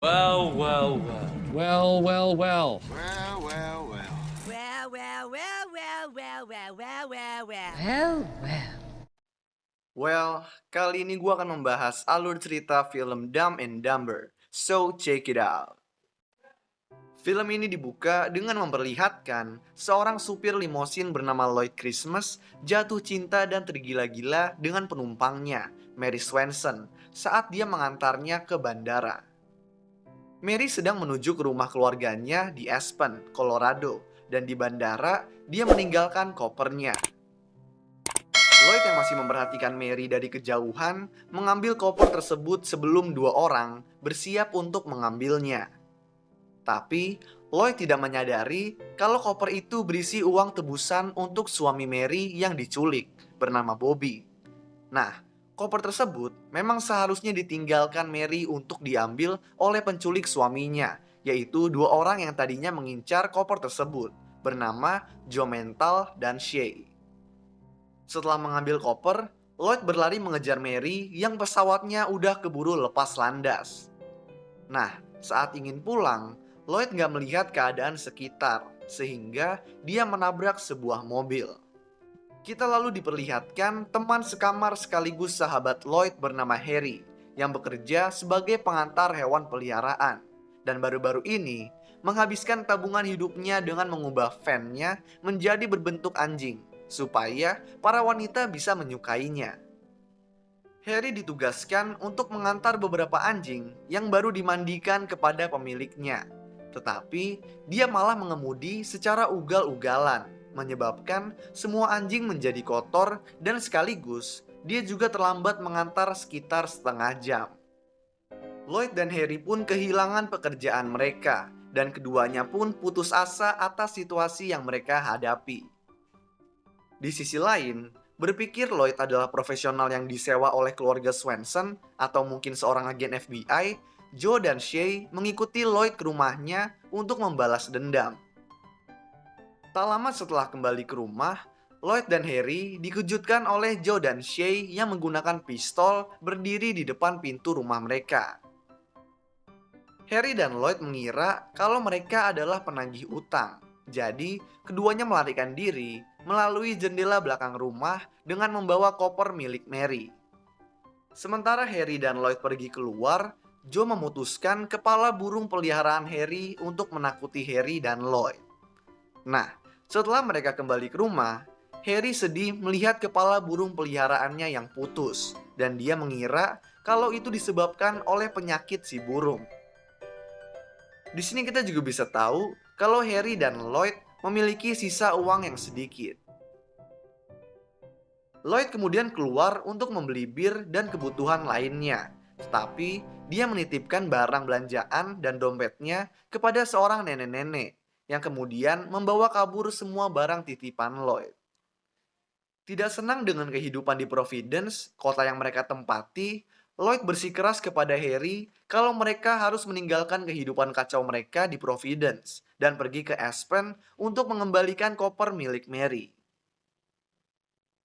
Well, well, well. Well, well, well. Well, well, well. Well, well, well, well, well, well, well, well, well. Well, well. Well, kali ini gue akan membahas alur cerita film Dumb and Dumber. So, check it out. Film ini dibuka dengan memperlihatkan seorang supir limosin bernama Lloyd Christmas jatuh cinta dan tergila-gila dengan penumpangnya, Mary Swanson, saat dia mengantarnya ke bandara. Mary sedang menuju ke rumah keluarganya di Aspen, Colorado, dan di bandara dia meninggalkan kopernya. Lloyd yang masih memperhatikan Mary dari kejauhan mengambil koper tersebut sebelum dua orang bersiap untuk mengambilnya. Tapi Lloyd tidak menyadari kalau koper itu berisi uang tebusan untuk suami Mary yang diculik bernama Bobby. Nah, koper tersebut memang seharusnya ditinggalkan Mary untuk diambil oleh penculik suaminya, yaitu dua orang yang tadinya mengincar koper tersebut bernama Joe Mental dan Shay. Setelah mengambil koper, Lloyd berlari mengejar Mary yang pesawatnya udah keburu lepas landas. Nah, saat ingin pulang, Lloyd nggak melihat keadaan sekitar, sehingga dia menabrak sebuah mobil. Kita lalu diperlihatkan teman sekamar sekaligus sahabat Lloyd bernama Harry, yang bekerja sebagai pengantar hewan peliharaan, dan baru-baru ini menghabiskan tabungan hidupnya dengan mengubah fan-nya menjadi berbentuk anjing, supaya para wanita bisa menyukainya. Harry ditugaskan untuk mengantar beberapa anjing yang baru dimandikan kepada pemiliknya. Tetapi dia malah mengemudi secara ugal-ugalan, menyebabkan semua anjing menjadi kotor dan sekaligus dia juga terlambat mengantar sekitar setengah jam. Lloyd dan Harry pun kehilangan pekerjaan mereka dan keduanya pun putus asa atas situasi yang mereka hadapi. Di sisi lain, berpikir Lloyd adalah profesional yang disewa oleh keluarga Swanson atau mungkin seorang agen FBI, Joe dan Shay mengikuti Lloyd ke rumahnya untuk membalas dendam. Tak lama setelah kembali ke rumah, Lloyd dan Harry dikejutkan oleh Joe dan Shay yang menggunakan pistol berdiri di depan pintu rumah mereka. Harry dan Lloyd mengira kalau mereka adalah penagih utang. Jadi, keduanya melarikan diri melalui jendela belakang rumah dengan membawa koper milik Mary. Sementara Harry dan Lloyd pergi keluar, Joe memutuskan kepala burung peliharaan Harry untuk menakuti Harry dan Lloyd. Nah, setelah mereka kembali ke rumah, Harry sedih melihat kepala burung peliharaannya yang putus, dan dia mengira kalau itu disebabkan oleh penyakit si burung. Di sini kita juga bisa tahu kalau Harry dan Lloyd memiliki sisa uang yang sedikit. Lloyd kemudian keluar untuk membeli bir dan kebutuhan lainnya. Tetapi dia menitipkan barang belanjaan dan dompetnya kepada seorang nenek-nenek yang kemudian membawa kabur semua barang titipan Lloyd. Tidak senang dengan kehidupan di Providence, kota yang mereka tempati, Lloyd bersikeras kepada Harry kalau mereka harus meninggalkan kehidupan kacau mereka di Providence dan pergi ke Aspen untuk mengembalikan koper milik Mary.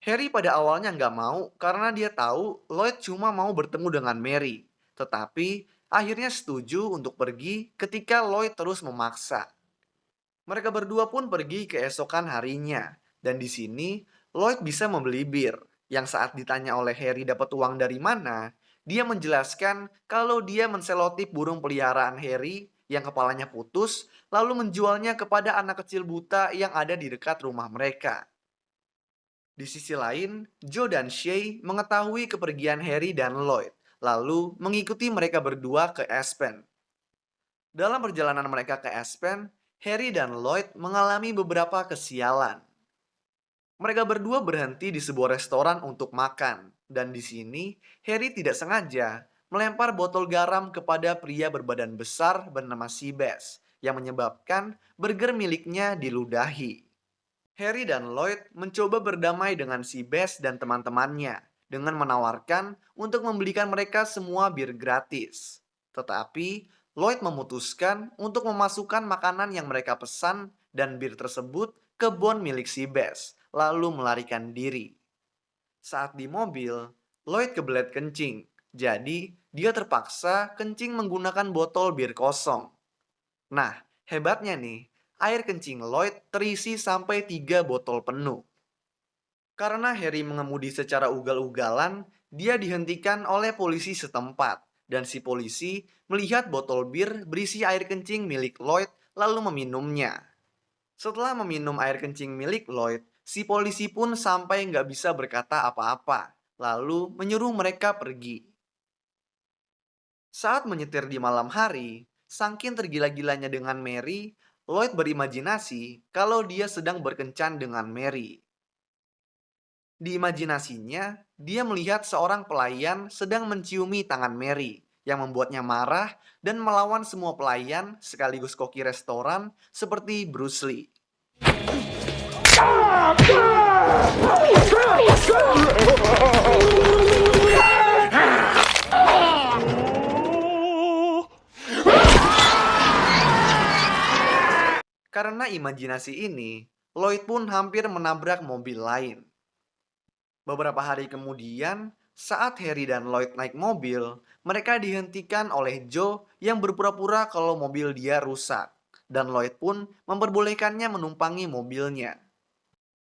Harry pada awalnya nggak mau karena dia tahu Lloyd cuma mau bertemu dengan Mary. Tetapi akhirnya setuju untuk pergi ketika Lloyd terus memaksa. Mereka berdua pun pergi keesokan harinya. Dan di sini Lloyd bisa membeli bir. Yang saat ditanya oleh Harry dapat uang dari mana, dia menjelaskan kalau dia menselotip burung peliharaan Harry yang kepalanya putus lalu menjualnya kepada anak kecil buta yang ada di dekat rumah mereka. Di sisi lain, Joe dan Shay mengetahui kepergian Harry dan Lloyd, lalu mengikuti mereka berdua ke Aspen. Dalam perjalanan mereka ke Aspen, Harry dan Lloyd mengalami beberapa kesialan. Mereka berdua berhenti di sebuah restoran untuk makan, dan di sini Harry tidak sengaja melempar botol garam kepada pria berbadan besar bernama Seabass, yang menyebabkan burger miliknya diludahi. Harry dan Lloyd mencoba berdamai dengan Seabass dan teman-temannya dengan menawarkan untuk membelikan mereka semua bir gratis. Tetapi Lloyd memutuskan untuk memasukkan makanan yang mereka pesan dan bir tersebut ke bon milik Seabass, lalu melarikan diri. Saat di mobil, Lloyd kebelet kencing, Jadi, dia terpaksa kencing menggunakan botol bir kosong. Nah, hebatnya nih, air kencing Lloyd terisi sampai 3 botol penuh. Karena Harry mengemudi secara ugal-ugalan, dia dihentikan oleh polisi setempat. Dan si polisi melihat botol bir berisi air kencing milik Lloyd lalu meminumnya. Setelah meminum air kencing milik Lloyd, si polisi pun sampai nggak bisa berkata apa-apa. Lalu menyuruh mereka pergi. Saat menyetir di malam hari, saking tergila-gilanya dengan Mary, Lloyd berimajinasi kalau dia sedang berkencan dengan Mary. Di imajinasinya, dia melihat seorang pelayan sedang menciumi tangan Mary, yang membuatnya marah dan melawan semua pelayan sekaligus koki restoran seperti Bruce Lee. Karena imajinasi ini, Lloyd pun hampir menabrak mobil lain. Beberapa hari kemudian, saat Harry dan Lloyd naik mobil, mereka dihentikan oleh Joe yang berpura-pura kalau mobil dia rusak. Dan Lloyd pun memperbolehkannya menumpangi mobilnya.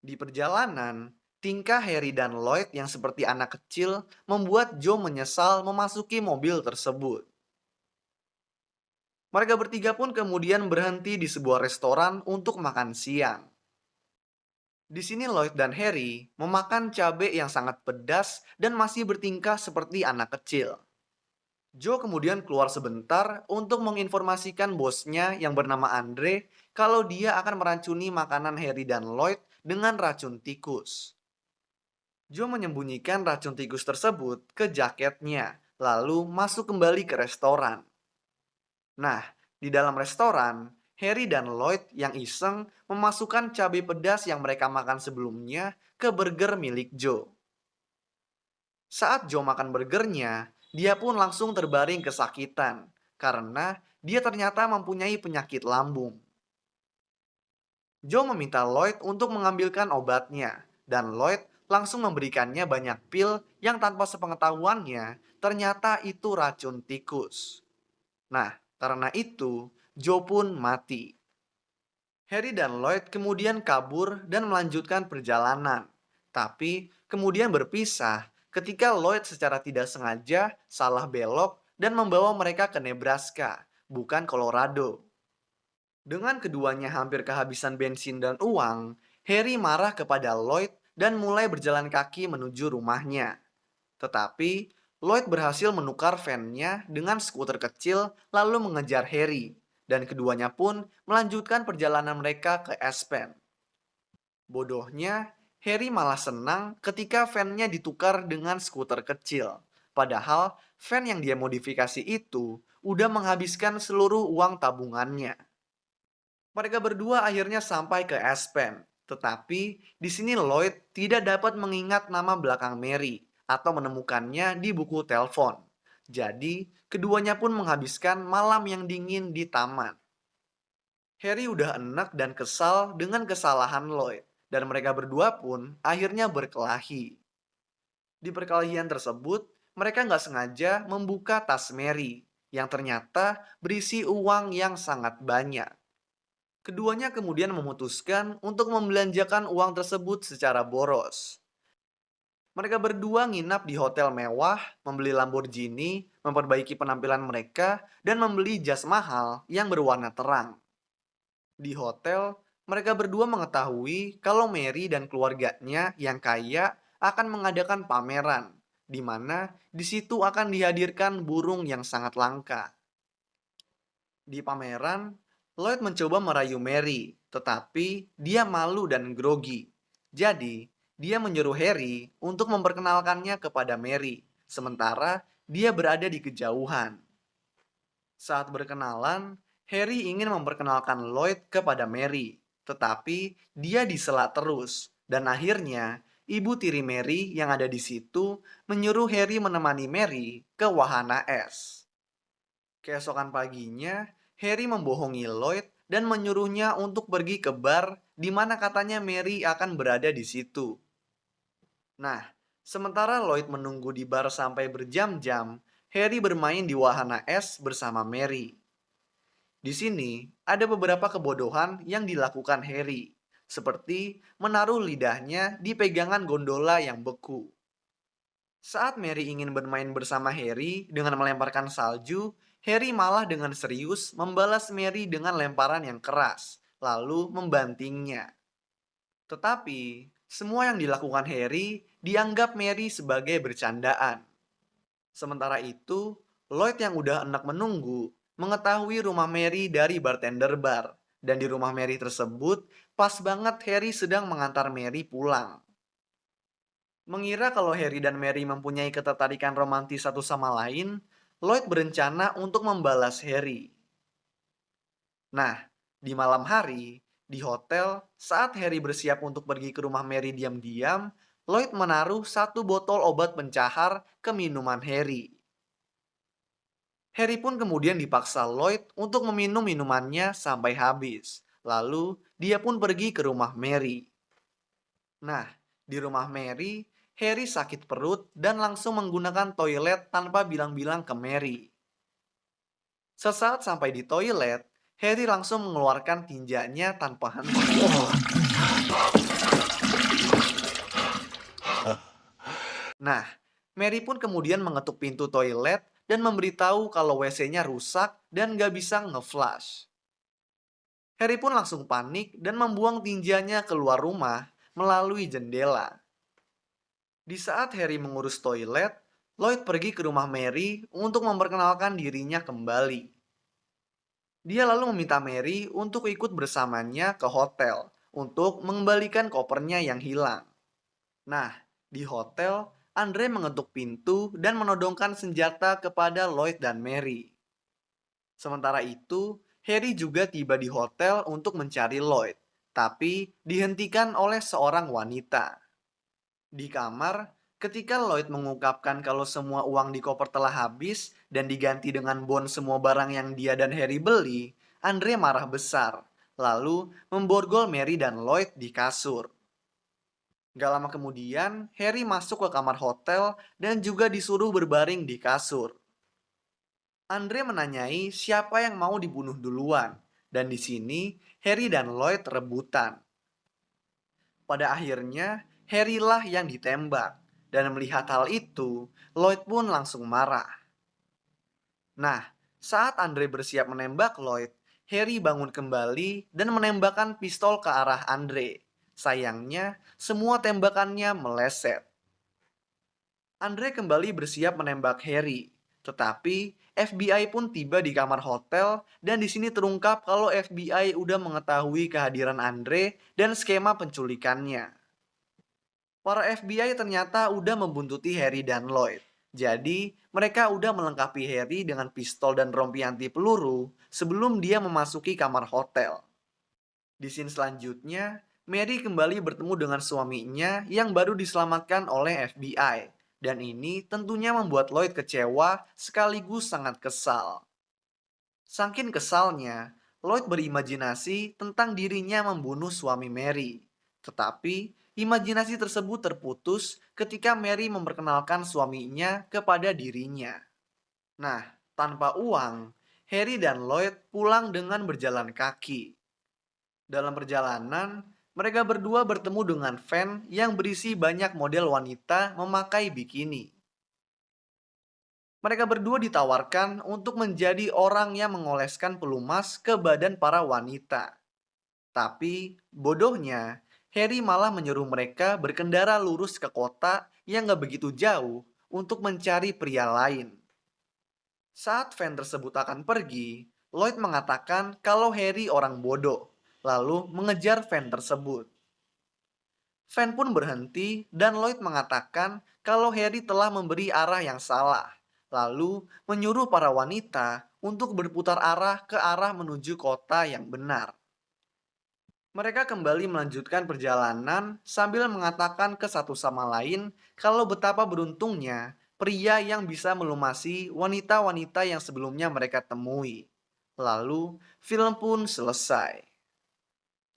Di perjalanan, tingkah Harry dan Lloyd yang seperti anak kecil membuat Joe menyesal memasuki mobil tersebut. Mereka bertiga pun kemudian berhenti di sebuah restoran untuk makan siang. Di sini Lloyd dan Harry memakan cabai yang sangat pedas dan masih bertingkah seperti anak kecil. Joe kemudian keluar sebentar untuk menginformasikan bosnya yang bernama Andre kalau dia akan meracuni makanan Harry dan Lloyd dengan racun tikus. Joe menyembunyikan racun tikus tersebut ke jaketnya, lalu masuk kembali ke restoran. Nah, di dalam restoran, Harry dan Lloyd yang iseng memasukkan cabai pedas yang mereka makan sebelumnya ke burger milik Joe. Saat Joe makan burgernya, dia pun langsung terbaring kesakitan karena dia ternyata mempunyai penyakit lambung. Joe meminta Lloyd untuk mengambilkan obatnya dan Lloyd langsung memberikannya banyak pil yang tanpa sepengetahuannya ternyata itu racun tikus. Nah, karena itu, Joe pun mati. Harry dan Lloyd kemudian kabur dan melanjutkan perjalanan. Tapi kemudian berpisah ketika Lloyd secara tidak sengaja salah belok dan membawa mereka ke Nebraska, bukan Colorado. Dengan keduanya hampir kehabisan bensin dan uang, Harry marah kepada Lloyd dan mulai berjalan kaki menuju rumahnya. Tetapi Lloyd berhasil menukar van-nya dengan skuter kecil lalu mengejar Harry. Dan keduanya pun melanjutkan perjalanan mereka ke Aspen. Bodohnya, Harry malah senang ketika van-nya ditukar dengan skuter kecil. Padahal van yang dia modifikasi itu udah menghabiskan seluruh uang tabungannya. Mereka berdua akhirnya sampai ke Aspen. Tetapi di sini Lloyd tidak dapat mengingat nama belakang Mary atau menemukannya di buku telepon. Jadi, keduanya pun menghabiskan malam yang dingin di taman. Harry udah enek dan kesal dengan kesalahan Lloyd, dan mereka berdua pun akhirnya berkelahi. Di perkelahian tersebut, mereka nggak sengaja membuka tas Mary, yang ternyata berisi uang yang sangat banyak. Keduanya kemudian memutuskan untuk membelanjakan uang tersebut secara boros. Mereka berdua nginap di hotel mewah, membeli Lamborghini, memperbaiki penampilan mereka, dan membeli jas mahal yang berwarna terang. Di hotel, mereka berdua mengetahui kalau Mary dan keluarganya yang kaya akan mengadakan pameran, di mana di situ akan dihadirkan burung yang sangat langka. Di pameran, Lloyd mencoba merayu Mary, tetapi dia malu dan grogi. Jadi, dia menyuruh Harry untuk memperkenalkannya kepada Mary, sementara dia berada di kejauhan. Saat berkenalan, Harry ingin memperkenalkan Lloyd kepada Mary, tetapi dia disela terus, dan akhirnya ibu tiri Mary yang ada di situ menyuruh Harry menemani Mary ke wahana es. Keesokan paginya, Harry membohongi Lloyd dan menyuruhnya untuk pergi ke bar di mana katanya Mary akan berada di situ. Nah, sementara Lloyd menunggu di bar sampai berjam-jam, Harry bermain di wahana es bersama Mary. Di sini ada beberapa kebodohan yang dilakukan Harry, seperti menaruh lidahnya di pegangan gondola yang beku. Saat Mary ingin bermain bersama Harry dengan melemparkan salju, Harry malah dengan serius membalas Mary dengan lemparan yang keras, lalu membantingnya. Tetapi, semua yang dilakukan Harry dianggap Mary sebagai bercandaan. Sementara itu, Lloyd yang udah enak menunggu, mengetahui rumah Mary dari bartender bar. Dan di rumah Mary tersebut, pas banget Harry sedang mengantar Mary pulang. Mengira kalau Harry dan Mary mempunyai ketertarikan romantis satu sama lain, Lloyd berencana untuk membalas Harry. Nah, di malam hari, di hotel, saat Harry bersiap untuk pergi ke rumah Mary diam-diam, Lloyd menaruh satu botol obat pencahar ke minuman Harry. Harry pun kemudian dipaksa Lloyd untuk meminum minumannya sampai habis. Lalu, dia pun pergi ke rumah Mary. Nah, di rumah Mary, Harry sakit perut dan langsung menggunakan toilet tanpa bilang-bilang ke Mary. Sesaat sampai di toilet, Harry langsung mengeluarkan tinjanya tanpa henti. Nah, Mary pun kemudian mengetuk pintu toilet dan memberitahu kalau WC-nya rusak dan gak bisa nge-flush. Harry pun langsung panik dan membuang tinjanya keluar rumah melalui jendela. Di saat Harry mengurus toilet, Lloyd pergi ke rumah Mary untuk memperkenalkan dirinya kembali. Dia lalu meminta Mary untuk ikut bersamanya ke hotel untuk mengembalikan kopernya yang hilang. Nah, di hotel, Andre mengetuk pintu dan menodongkan senjata kepada Lloyd dan Mary. Sementara itu, Harry juga tiba di hotel untuk mencari Lloyd, tapi dihentikan oleh seorang wanita. Di kamar, ketika Lloyd mengungkapkan kalau semua uang di koper telah habis dan diganti dengan bon semua barang yang dia dan Harry beli, Andre marah besar, lalu memborgol Mary dan Lloyd di kasur. Gak lama kemudian, Harry masuk ke kamar hotel dan juga disuruh berbaring di kasur. Andre menanyai siapa yang mau dibunuh duluan, dan di sini Harry dan Lloyd rebutan. Pada akhirnya, Harry lah yang ditembak, dan melihat hal itu, Lloyd pun langsung marah. Nah, saat Andre bersiap menembak Lloyd, Harry bangun kembali dan menembakkan pistol ke arah Andre. Sayangnya, semua tembakannya meleset. Andre kembali bersiap menembak Harry, tetapi FBI pun tiba di kamar hotel dan di sini terungkap kalau FBI udah mengetahui kehadiran Andre dan skema penculikannya. Para FBI ternyata udah membuntuti Harry dan Lloyd. Jadi, mereka udah melengkapi Harry dengan pistol dan rompi anti peluru sebelum dia memasuki kamar hotel. Di scene selanjutnya, Mary kembali bertemu dengan suaminya yang baru diselamatkan oleh FBI. Dan ini tentunya membuat Lloyd kecewa sekaligus sangat kesal. Saking kesalnya, Lloyd berimajinasi tentang dirinya membunuh suami Mary. Tetapi, imajinasi tersebut terputus ketika Mary memperkenalkan suaminya kepada dirinya. Nah, tanpa uang, Harry dan Lloyd pulang dengan berjalan kaki. Dalam perjalanan, mereka berdua bertemu dengan van yang berisi banyak model wanita memakai bikini. Mereka berdua ditawarkan untuk menjadi orang yang mengoleskan pelumas ke badan para wanita. Tapi, bodohnya, Harry malah menyuruh mereka berkendara lurus ke kota yang gak begitu jauh untuk mencari pria lain. Saat van tersebut akan pergi, Lloyd mengatakan kalau Harry orang bodoh, lalu mengejar van tersebut. Van pun berhenti dan Lloyd mengatakan kalau Harry telah memberi arah yang salah, lalu menyuruh para wanita untuk berputar arah ke arah menuju kota yang benar. Mereka kembali melanjutkan perjalanan sambil mengatakan ke satu sama lain kalau betapa beruntungnya pria yang bisa melumasi wanita-wanita yang sebelumnya mereka temui. Lalu, film pun selesai.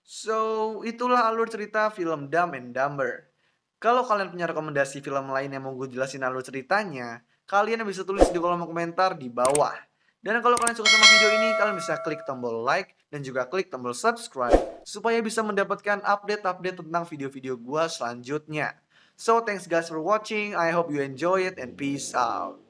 So, itulah alur cerita film Dumb and Dumber. Kalau kalian punya rekomendasi film lain yang mau gue jelasin alur ceritanya, Kalian bisa tulis di kolom komentar di bawah. Dan kalau kalian suka sama video ini, kalian bisa klik tombol like dan juga klik tombol subscribe supaya bisa mendapatkan update-update tentang video-video gua selanjutnya. So, thanks guys for watching. I hope you enjoy it and peace out.